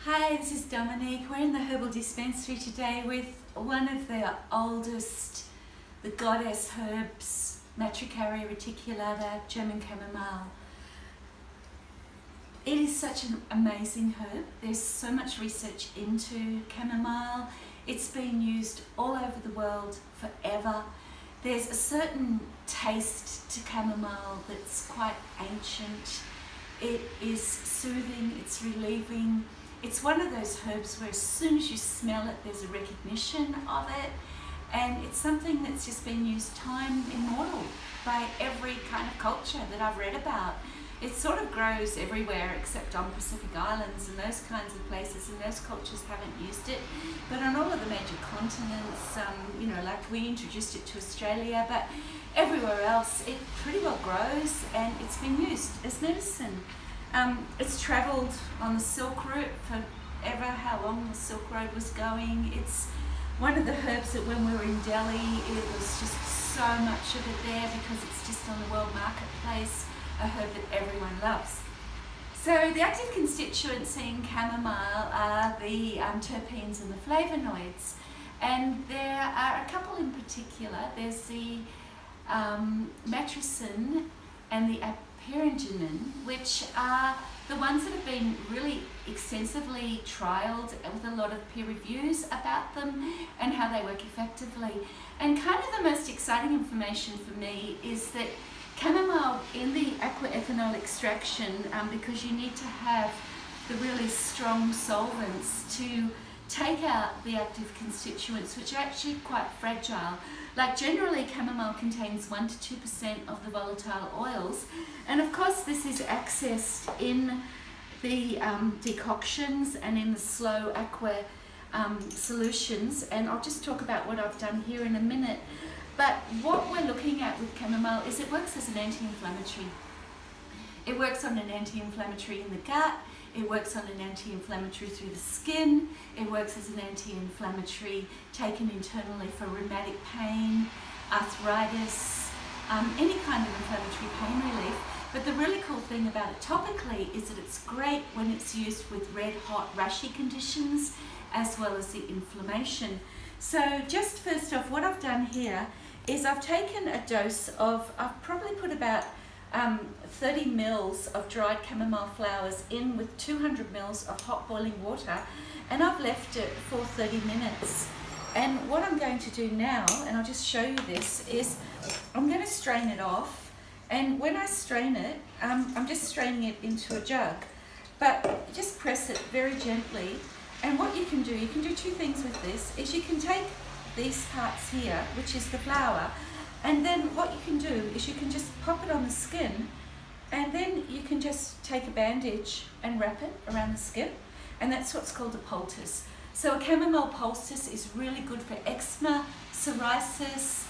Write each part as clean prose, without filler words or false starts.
Hi, this is Dominique. We're in the herbal dispensary today with one of the oldest, the goddess herbs, Matricaria reticulata, German chamomile. It is such an amazing herb. There's so much research into chamomile. It's been used all over the world forever. There's a certain taste to chamomile that's quite ancient. It is soothing, it's relieving. It's one of those herbs where as soon as you smell it, there's a recognition of it. And it's something that's just been used time immemorial by every kind of culture that I've read about. It sort of grows everywhere except on Pacific Islands and those kinds of places, and those cultures haven't used it. But on all of the major continents, like we introduced it to Australia, but everywhere else it pretty well grows and it's been used as medicine. It's travelled on the Silk Route forever, how long the Silk Road was going. It's one of the herbs that when we were in Delhi, it was just so much of it there because it's just on the world marketplace, a herb that everyone loves. So the active constituents in chamomile are the terpenes and the flavonoids, and there are a couple in particular. There's the matricin and the aperginin, which are the ones that have been really extensively trialled with a lot of peer reviews about them and how they work effectively. And kind of the most exciting information for me is that chamomile in the aqua ethanol extraction, because you need to have the really strong solvents to take out the active constituents, which are actually quite fragile. Like generally chamomile contains 1 to 2% of the volatile oils, and of course this is accessed in the decoctions and in the slow aqua solutions, and I'll just talk about what I've done here in a minute. But what we're looking at with chamomile is it works as an anti-inflammatory. It works on an anti-inflammatory in the gut, it works on an anti-inflammatory through the skin, it works as an anti-inflammatory taken internally for rheumatic pain, arthritis, any kind of inflammatory pain relief. But the really cool thing about it topically is that it's great when it's used with red hot rashy conditions as well as the inflammation. So just first off, what I've done here is I've taken a dose of, I've probably put about 30 mils of dried chamomile flowers in with 200 mils of hot boiling water, and I've left it for 30 minutes. And what I'm going to do now, and I'll just show you this, is I'm going to strain it off. And when I strain it, I'm just straining it into a jug, but just press it very gently. And what you can do two things with this, is you can take these parts here, which is the flower, and then what you can do is you can just pop it on the skin, and then you can just take a bandage and wrap it around the skin, and that's what's called a poultice. So a chamomile poultice is really good for eczema, psoriasis,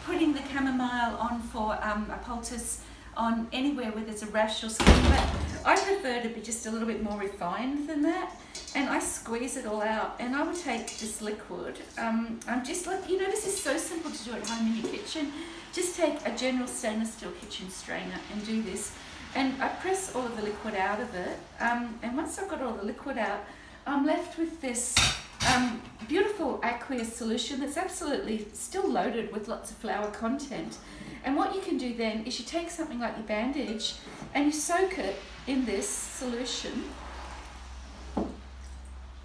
putting the chamomile on for a poultice on anywhere where there's a rash or skin, but I prefer to be just a little bit more refined than that, and I squeeze it all out, and I would take this liquid. I'm just like, this is so simple to do at home in your kitchen. Just take a general stainless steel kitchen strainer and do this, and I press all of the liquid out of it, and once I've got all the liquid out, I'm left with this beautiful aqueous solution that's absolutely still loaded with lots of flower content. And what you can do then is you take something like your bandage and you soak it in this solution.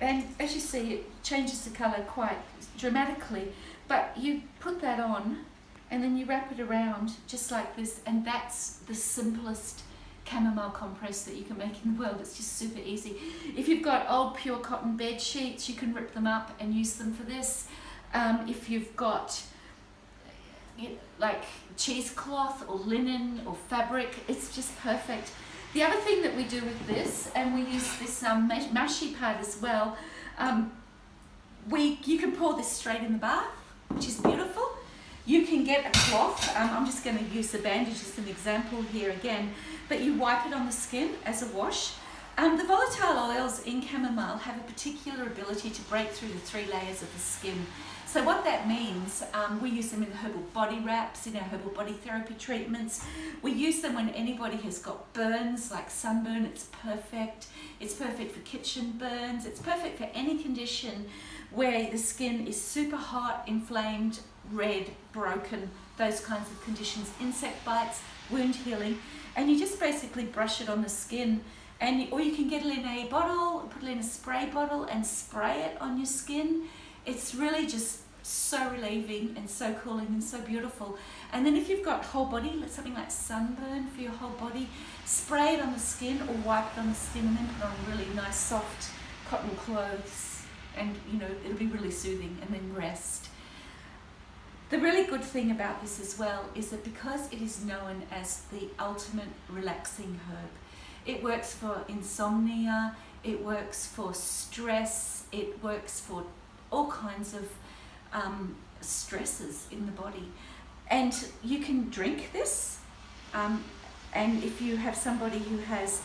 And as you see, it changes the colour quite dramatically. But you put that on and then you wrap it around just like this, and that's the simplest chamomile compress that you can make in the world. It's just super easy. If you've got old pure cotton bed sheets, you can rip them up and use them for this. If you've got like cheesecloth or linen or fabric, it's just perfect. The other thing that we do with this, and we use this mashi part as well, you can pour this straight in the bath, which is beautiful. You can get a cloth, I'm just going to use the bandage as an example here again, but you wipe it on the skin as a wash. The volatile oils in chamomile have a particular ability to break through the 3 layers of the skin. So what that means, we use them in herbal body wraps, in our herbal body therapy treatments. We use them when anybody has got burns, like sunburn. It's perfect. It's perfect for kitchen burns. It's perfect for any condition where the skin is super hot, inflamed, red, broken, those kinds of conditions, insect bites, wound healing. And you just basically brush it on the skin, or you can get it in a bottle, put it in a spray bottle and spray it on your skin. It's really just so relieving and so cooling and so beautiful. And then if you've got whole body, something like sunburn for your whole body, spray it on the skin or wipe it on the skin and then put on really nice soft cotton clothes, and it'll be really soothing, and then rest. The really good thing about this as well is that because it is known as the ultimate relaxing herb, it works for insomnia, it works for stress, it works for all kinds of stresses in the body. And you can drink this, and if you have somebody who has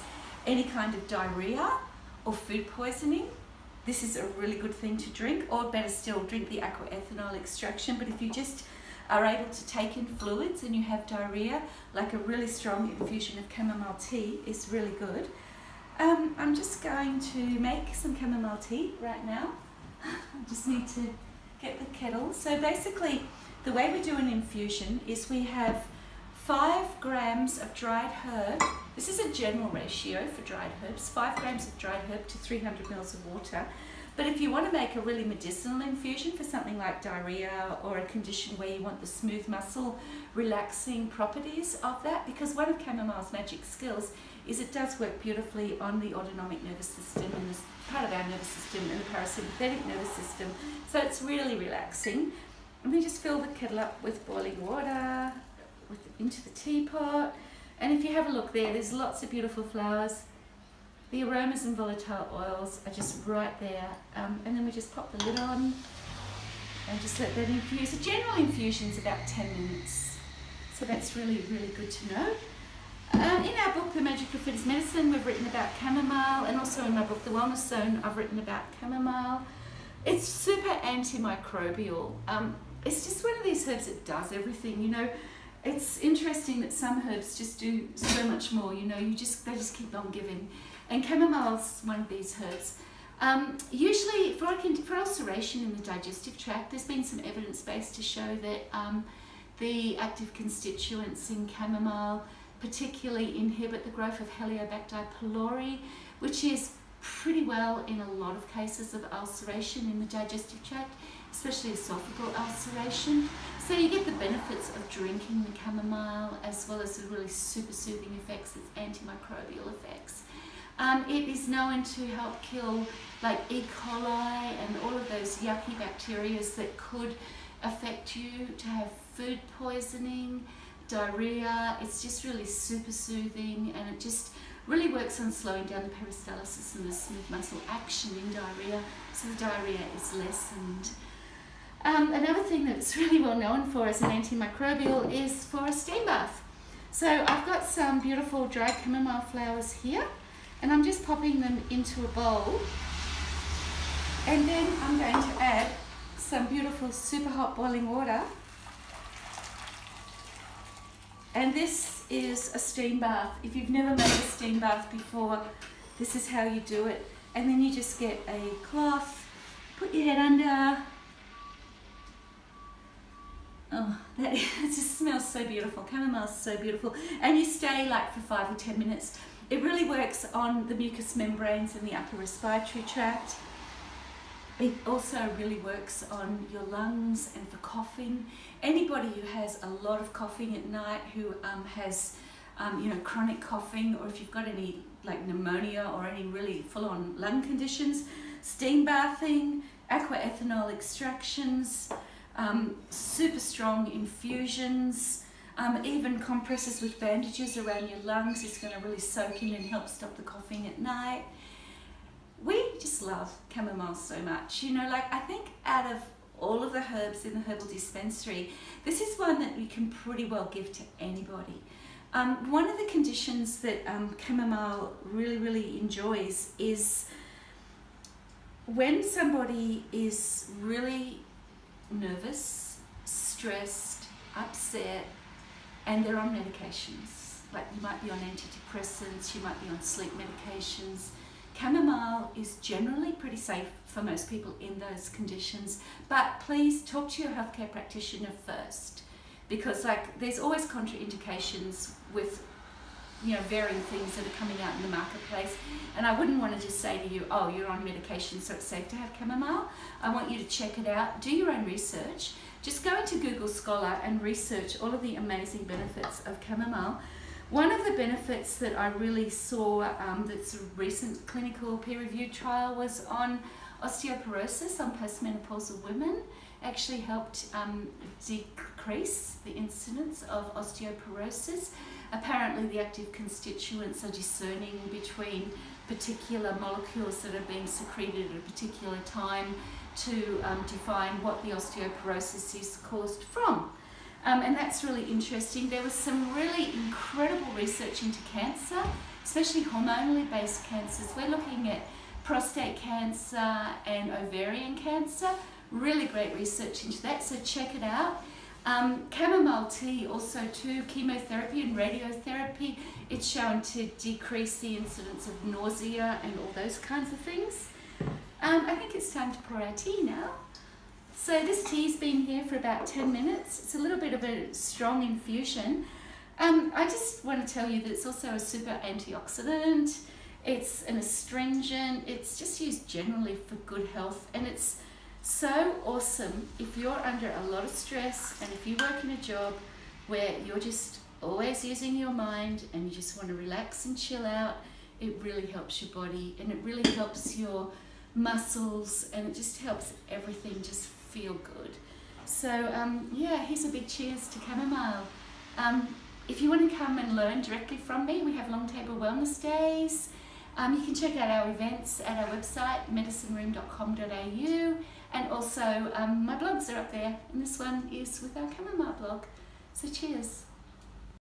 any kind of diarrhea or food poisoning, this is a really good thing to drink, or better still, drink the aqua ethanol extraction. But if you just are able to take in fluids and you have diarrhea, like a really strong infusion of chamomile tea is really good. I'm just going to make some chamomile tea right now. I just need to get the kettle. So basically, the way we do an infusion is we have 5 grams of dried herb. This is a general ratio for dried herbs, 5 grams of dried herb to 300 mils of water. But if you want to make a really medicinal infusion for something like diarrhea or a condition where you want the smooth muscle relaxing properties of that, because one of chamomile's magic skills is it does work beautifully on the autonomic nervous system and this part of our nervous system and the parasympathetic nervous system. So it's really relaxing. And we just fill the kettle up with boiling water into the teapot. And if you have a look there's lots of beautiful flowers. The aromas and volatile oils are just right there. And then we just pop the lid on and just let that infuse. A general infusion is about 10 minutes. So that's really, really good to know. In our book, The Magic of Fitness Medicine, we've written about chamomile, and also in my book, The Wellness Zone, I've written about chamomile. It's super antimicrobial. It's just one of these herbs that does everything. It's interesting that some herbs just do so much more. They just keep on giving. And chamomile's one of these herbs. Usually for ulceration in the digestive tract, there's been some evidence base to show that the active constituents in chamomile particularly inhibit the growth of Helicobacter pylori, which is pretty well in a lot of cases of ulceration in the digestive tract, especially esophageal ulceration. So you get the benefits of drinking the chamomile as well as the really super soothing effects, its antimicrobial effects. It is known to help kill like E. coli and all of those yucky bacteria that could affect you, to have food poisoning, diarrhea. It's just really super soothing, and it just really works on slowing down the peristalsis and the smooth muscle action in diarrhea, so the diarrhea is lessened. Another thing that's really well known for as an antimicrobial is for a steam bath. So I've got some beautiful dried chamomile flowers here, and I'm just popping them into a bowl, and then I'm going to add some beautiful super hot boiling water. And this is a steam bath. If you've never made a steam bath before, this is how you do it. And then you just get a cloth, put your head under. Oh, it just smells so beautiful. Chamomile's so beautiful. And you stay like for 5 or 10 minutes. It really works on the mucous membranes in the upper respiratory tract. It also really works on your lungs and for coughing. Anybody who has a lot of coughing at night, who has chronic coughing, or if you've got any like pneumonia or any really full-on lung conditions, steam bathing, aqua ethanol extractions, super strong infusions, even compresses with bandages around your lungs is going to really soak in and help stop the coughing at night. We just love chamomile so much. I think out of all of the herbs in the herbal dispensary, this is one that you can pretty well give to anybody. One of the conditions that chamomile really enjoys is when somebody is really nervous, stressed, upset, and they're on medications. Like you might be on antidepressants, you might be on sleep medications. Chamomile is generally pretty safe for most people in those conditions, but please talk to your healthcare practitioner first, because there's always contraindications with varying things that are coming out in the marketplace, and I wouldn't want to just say to you, oh, you're on medication so it's safe to have chamomile. I want you to check it out, do your own research. Just go into Google Scholar and research all of the amazing benefits of chamomile. One of the benefits that I really saw that's a recent clinical peer-reviewed trial was on osteoporosis on postmenopausal women. Actually helped decrease the incidence of osteoporosis. Apparently the active constituents are discerning between particular molecules that are being secreted at a particular time to define what the osteoporosis is caused from. And that's really interesting. There was some really incredible research into cancer, especially hormonally based cancers. We're looking at prostate cancer and ovarian cancer. Really great research into that, so check it out. Chamomile tea also too, chemotherapy and radiotherapy, it's shown to decrease the incidence of nausea and all those kinds of things. I think it's time to pour our tea now. So this tea's been here for about 10 minutes. It's a little bit of a strong infusion. I just want to tell you that it's also a super antioxidant, it's an astringent, it's just used generally for good health, and it's so awesome if you're under a lot of stress and if you work in a job where you're just always using your mind and you just want to relax and chill out. It really helps your body and it really helps your muscles, and it just helps everything just feel good. So here's a big cheers to chamomile. If you want to come and learn directly from me, we have Long Table Wellness Days. You can check out our events at our website, medicineroom.com.au, and also my blogs are up there, and this one is with our chamomile blog. So cheers.